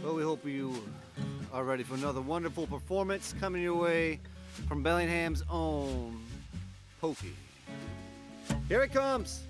Well, we hope you are ready for another wonderful performance coming your way from Bellingham's own Poki. Here it comes!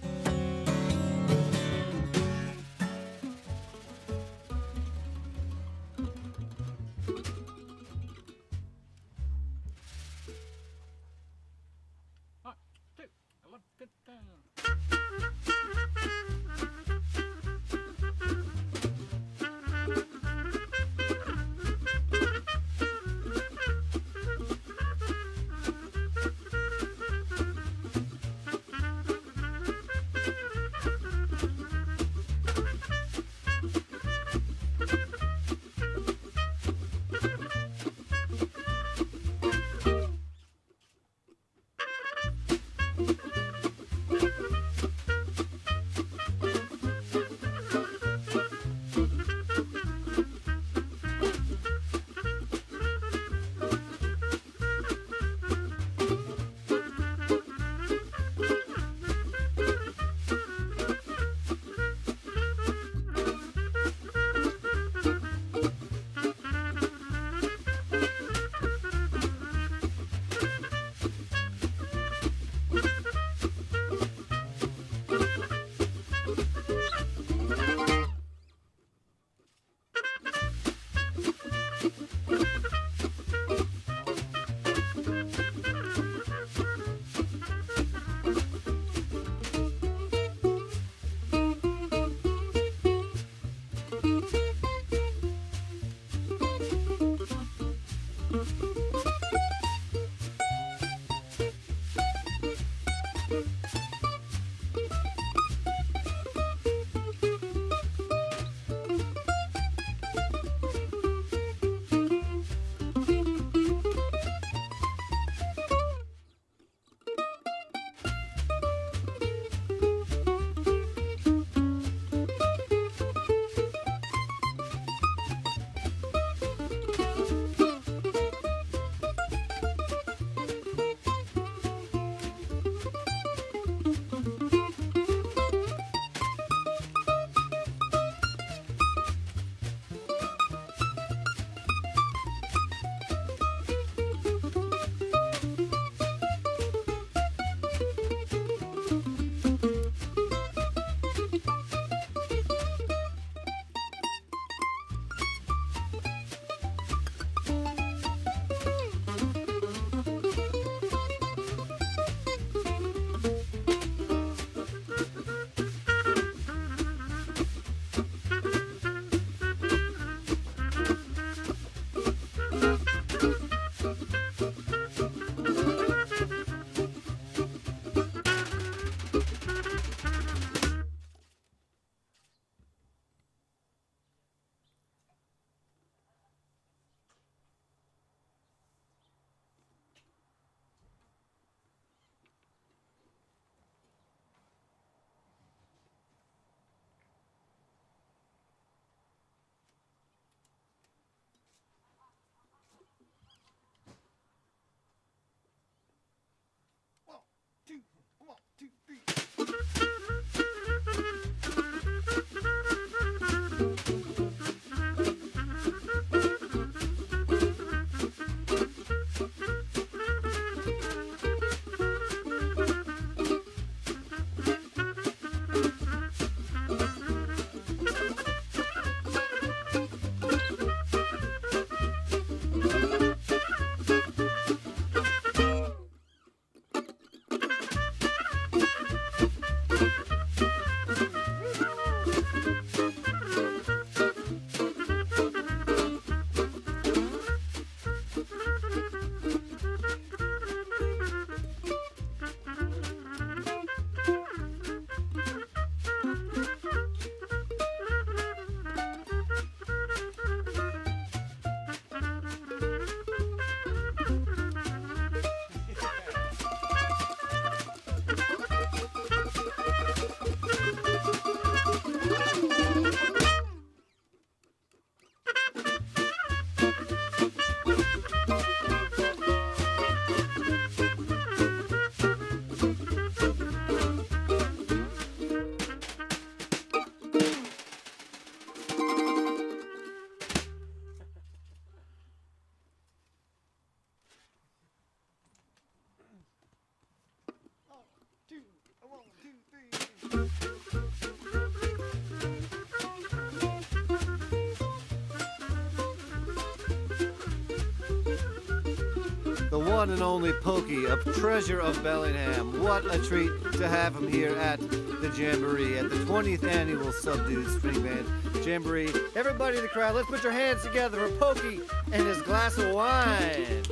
the one and only Poki, a treasure of Bellingham. What a treat to have him here at the Jamboree, at the 20th annual Subdued Stringband Jamboree. Everybody in the crowd, let's put your hands together for Poki and his glass of wine.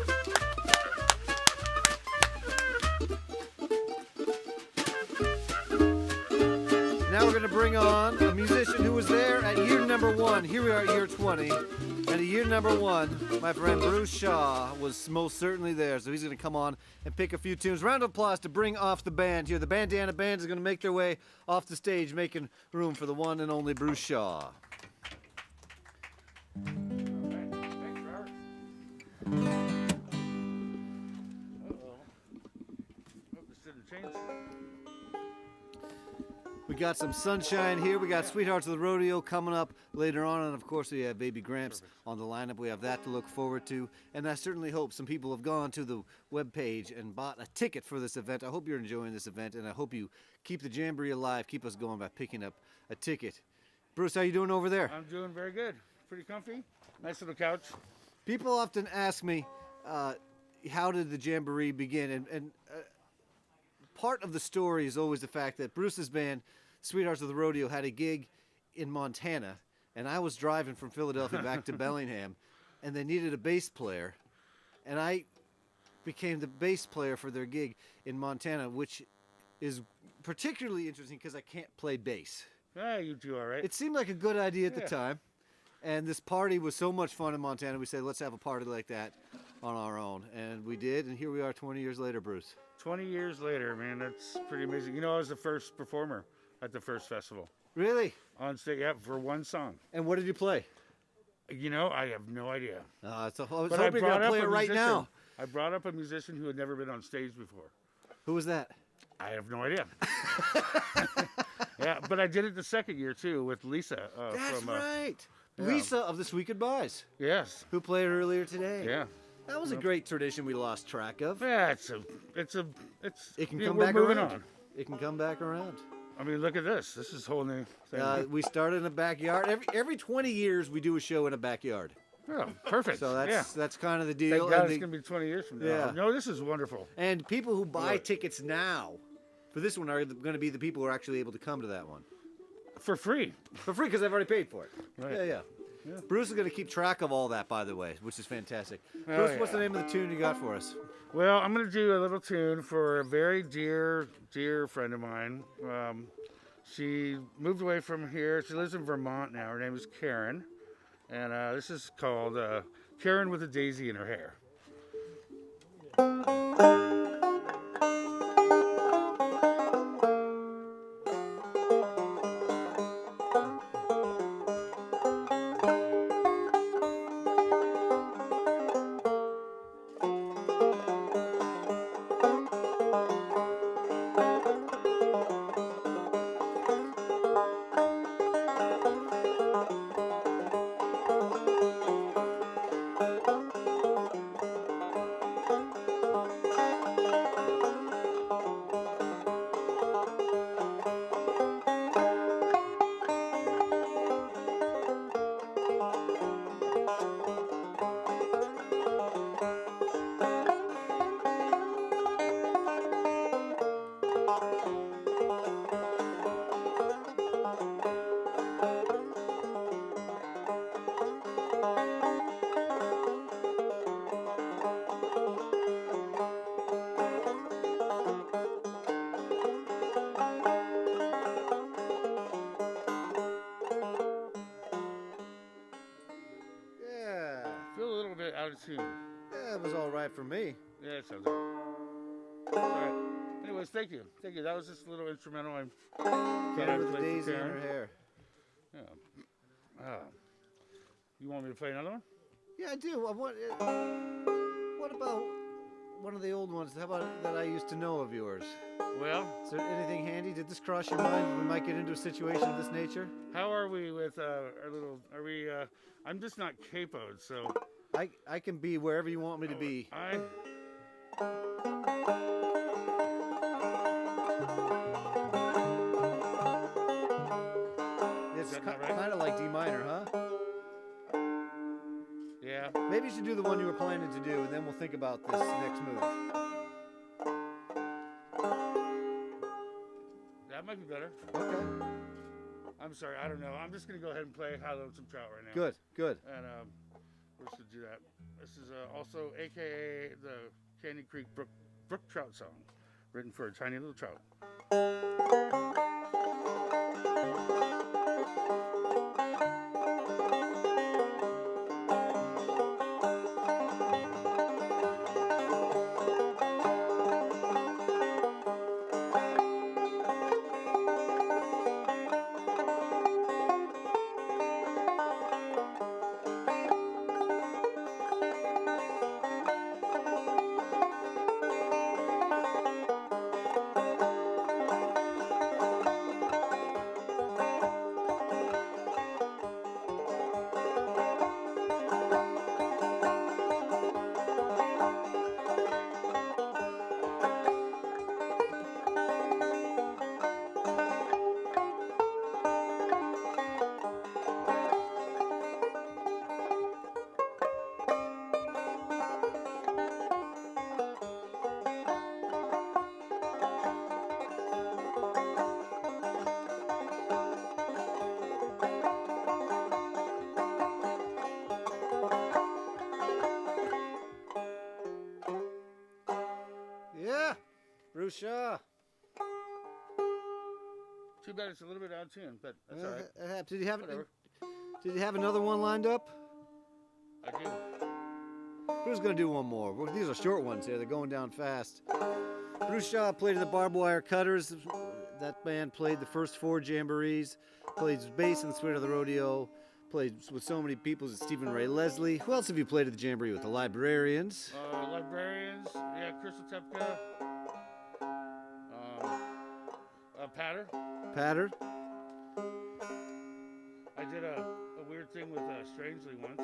Now we're going to bring on a musician who was there at year number 1. Here we are at year 20. And at year number 1, my friend Bruce Shaw was most certainly there. So he's going to come on and pick a few tunes. Round of applause to bring off the band here. The Bandana Band is going to make their way off the stage, making room for the one and only Bruce Shaw. We got some sunshine here. We got Sweethearts of the Rodeo coming up later on. And of course, we have Baby Gramps on the lineup. We have that to look forward to. And I certainly hope some people have gone to the webpage and bought a ticket for this event. I hope you're enjoying this event. And I hope you keep the Jamboree alive. Keep us going by picking up a ticket. Bruce, how you doing over there? I'm doing very good. Pretty comfy. Nice little couch. People often ask me, how did the Jamboree begin? And part of the story is always the fact that Bruce's band, Sweethearts of the Rodeo, had a gig in Montana, and I was driving from Philadelphia back to Bellingham, and they needed a bass player, and I became the bass player for their gig in Montana, which is particularly interesting because I can't play bass. Yeah, you do all right. It seemed like a good idea at the time, and this party was so much fun in Montana, we said, let's have a party like that on our own, and we did, and here we are 20 years later, Bruce. 20 years later, man, that's pretty amazing. You know, I was the first performer at the first festival. Really? On stage, yeah, for one song. And what did you play? You know, I have no idea. I was hoping But you're going to play it right now. I brought up a musician who had never been on stage before. Who was that? I have no idea. Yeah, but I did it the second year, too, with Lisa. That's right. yeah. Lisa of the Sweet Goodbyes. Yes. Who played earlier today. Yeah. That was a great tradition we lost track of. Yeah, It can yeah, come we're back moving around. on. It can come back around. I mean, look at this. This is a whole new thing. We started in a backyard. Every 20 years we do a show in a backyard. Oh, perfect. So that's kind of the Thank deal. God it's going to be 20 years from now. Yeah. No, this is wonderful. And people who buy tickets now for this one are going to be the people who are actually able to come to that one. For free. For free because they've already paid for it. Right. Yeah. Bruce is going to keep track of all that, by the way, which is fantastic. Oh, Bruce, what's the name of the tune you got for us? Well, I'm going to do a little tune for a very dear, dear friend of mine. She moved away from here. She lives in Vermont now. Her name is Karen. And this is called Karen with a Daisy in Her Hair. Out of tune. Yeah, it was all right for me. Yeah, it sounds all right. Anyways, thank you. Thank you. That was just a little instrumental. Karen with the daisy in her hair. Yeah. You want me to play another one? Yeah, I do. What about one of the old ones? How about that I used to know of yours? Well, is there anything handy? Did this cross your mind? We might get into a situation of this nature. How are we with our little? Are we? I'm just not capoed, so. I can be wherever you want me to be. It's kind of like D minor, huh? Yeah. Maybe you should do the one you were planning to do, and then we'll think about this next move. That might be better. Okay. I'm sorry, I don't know. I'm just going to go ahead and play High Lonesome Trout right now. Good, good. And we're just going to do that. This is also AKA the Canyon Creek Brook Trout song, written for a tiny little trout. Yeah, Bruce Shaw. Too bad it's a little bit out of tune, but that's all right. Did you have Whatever. Did you have another one lined up? I do. Bruce gonna do one more. These are short ones here. They're going down fast. Bruce Shaw played in the Barbed Wire Cutters. That band played the first 4 jamborees. Played bass in the Sweet of the Rodeo. Played with so many people as Stephen Ray Leslie. Who else have you played at the jamboree with? The Librarians. Librarians, yeah, Crystal Tepka, Patter. Patter. I did a weird thing with Strangely once.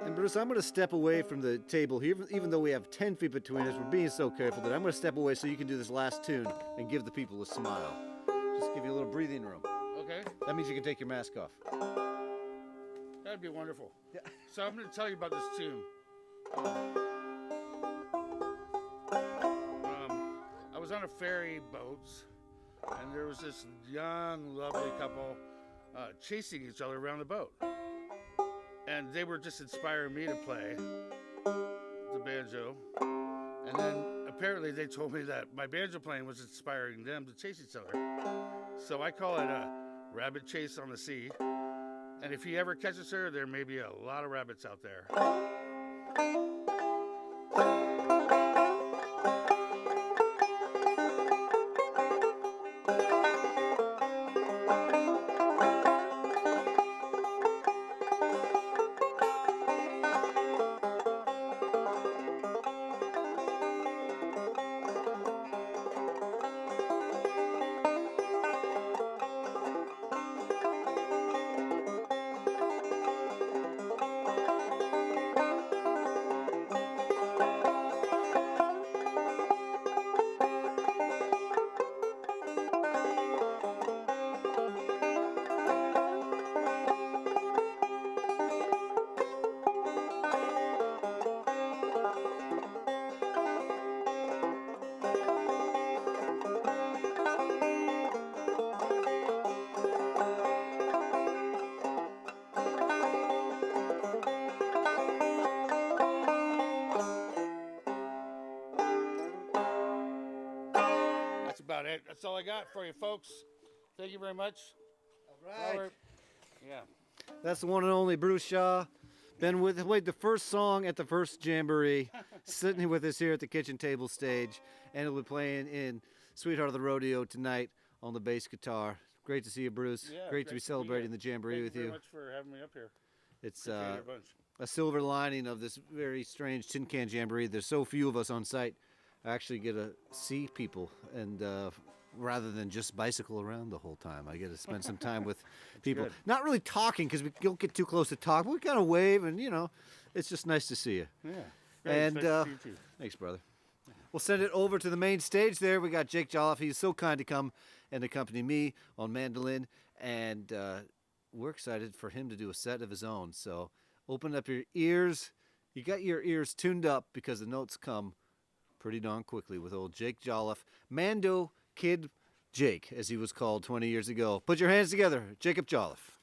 And Bruce, I'm going to step away from the table here, even though we have 10 feet between us. We're being so careful that I'm going to step away so you can do this last tune and give the people a smile. Just give you a little breathing room. Okay. That means you can take your mask off. That'd be wonderful. Yeah. So I'm going to tell you about this tune. I was on a ferry boat, and there was this young, lovely couple chasing each other around the boat. And they were just inspiring me to play the banjo. And then apparently they told me that my banjo playing was inspiring them to chase each other. So I call it a rabbit chase on the sea. And if he ever catches her, there may be a lot of rabbits out there. About it. That's all I got for you, folks. Thank you very much. All right. Robert. Yeah. That's the one and only Bruce Shaw. Played the first song at the first jamboree, sitting with us here at the kitchen table stage, and he'll be playing in Sweetheart of the Rodeo tonight on the bass guitar. Great to see you, Bruce. Yeah, great to be celebrating the jamboree with you. Thank you very much for having me up here. It's Appreciate it a bunch. a silver lining of this very strange tin can jamboree. There's so few of us on site. I actually get to see people, and rather than just bicycle around the whole time, I get to spend some time with people. good. Not really talking because we don't get too close to talk, but we kind of wave, and it's just nice to see you. Yeah. And Nice to see you too. thanks, brother. We'll send it over to the main stage there. We got Jake Jolliffe. He's so kind to come and accompany me on mandolin, and we're excited for him to do a set of his own. So open up your ears. You got your ears tuned up because the notes come pretty darn quickly with old Jake Jolliffe. Mando Kid Jake, as he was called 20 years ago. Put your hands together, Jacob Jolliffe.